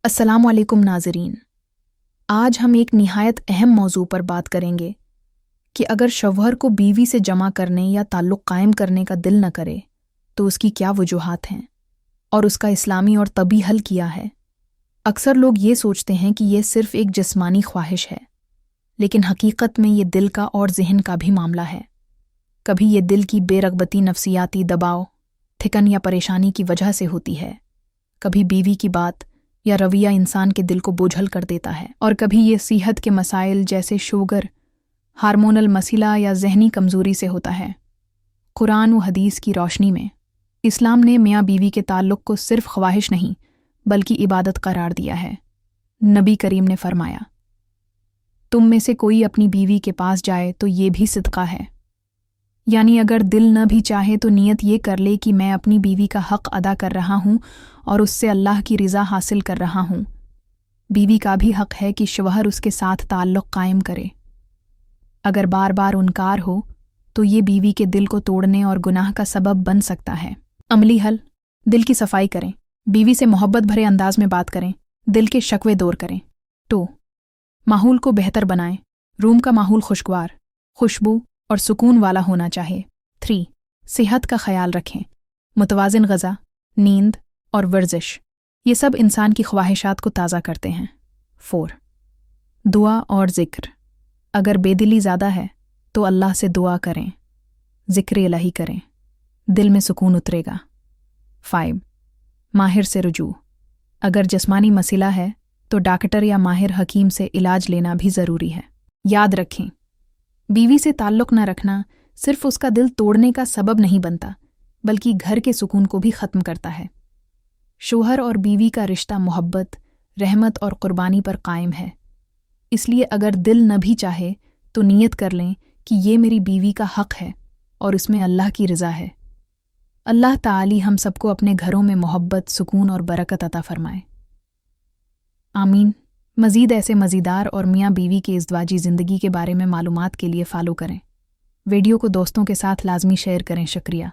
अस्सलामु अलैकुम नाज़रीन। आज हम एक निहायत अहम मौजू पर बात करेंगे कि अगर शौहर को बीवी से जमा करने या ताल्लुक़ कायम करने का दिल न करे तो उसकी क्या वजूहात हैं और उसका इस्लामी और तबी हल क्या है। अक्सर लोग ये सोचते हैं कि ये सिर्फ़ एक जिस्मानी ख्वाहिश है, लेकिन हकीकत में ये दिल का और ज़हन का भी मामला है। कभी ये दिल की बेरग़बती नफ्सियाती दबाव, थिकन या परेशानी की वजह से होती है, कभी बीवी की बात या रवैया इंसान के दिल को बोझल कर देता है, और कभी ये सेहत के मसाइल जैसे शुगर, हार्मोनल मसला या ज़हनी कमज़ोरी से होता है। कुरान व हदीस की रोशनी में इस्लाम ने मियाँ बीवी के ताल्लुक़ को सिर्फ़ ख्वाहिश नहीं बल्कि इबादत करार दिया है। नबी करीम ने फरमाया, तुम में से कोई अपनी बीवी के पास जाए तो ये भी सिदक़ा है, यानी अगर दिल न भी चाहे तो नीयत ये कर ले कि मैं अपनी बीवी का हक़ अदा कर रहा हूँ और उससे अल्लाह की रिज़ा हासिल कर रहा हूँ। बीवी का भी हक़ है कि शौहर उसके साथ ताल्लुक़ कायम करे। अगर बार बार इनकार हो तो ये बीवी के दिल को तोड़ने और गुनाह का सबब बन सकता है। अमली हल: दिल की सफाई करें, बीवी से मोहब्बत भरे अंदाज में बात करें, दिल के शकवे दूर करें। 2. माहौल को बेहतर बनाएं, रूम का माहौल खुशगवार, खुशबू और सुकून वाला होना चाहिए। 3. सेहत का ख्याल रखें, मुतवाज़िन ग़ज़ा, नींद और वर्जिश, ये सब इंसान की ख्वाहिशात को ताज़ा करते हैं। 4. दुआ और ज़िक्र, अगर बेदिली ज़्यादा है तो अल्लाह से दुआ करें, ज़िक्र इलाही करें, दिल में सुकून उतरेगा। 5. माहिर से रुजू, अगर जिस्मानी मसला है तो डॉक्टर या माहिर हकीम से इलाज लेना भी ज़रूरी है। याद रखें, बीवी से ताल्लुक़ न रखना सिर्फ उसका दिल तोड़ने का सबब नहीं बनता, बल्कि घर के सुकून को भी ख़त्म करता है। शौहर और बीवी का रिश्ता मोहब्बत, रहमत और क़ुरबानी पर कायम है। इसलिए अगर दिल न भी चाहे तो नीयत कर लें कि ये मेरी बीवी का हक़ है और इसमें अल्लाह की रज़ा है। अल्लाह ताली हम सबको अपने घरों में मोहब्बत, सुकून और बरकत अता फ़रमाए। आमीन। मज़ीद ऐसे मज़ेदार और मियाँ बीवी के इज़्दवाजी ज़िंदगी के बारे में मालूमात के लिए फ़ॉलो करें। वीडियो को दोस्तों के साथ लाजमी शेयर करें। शुक्रिया।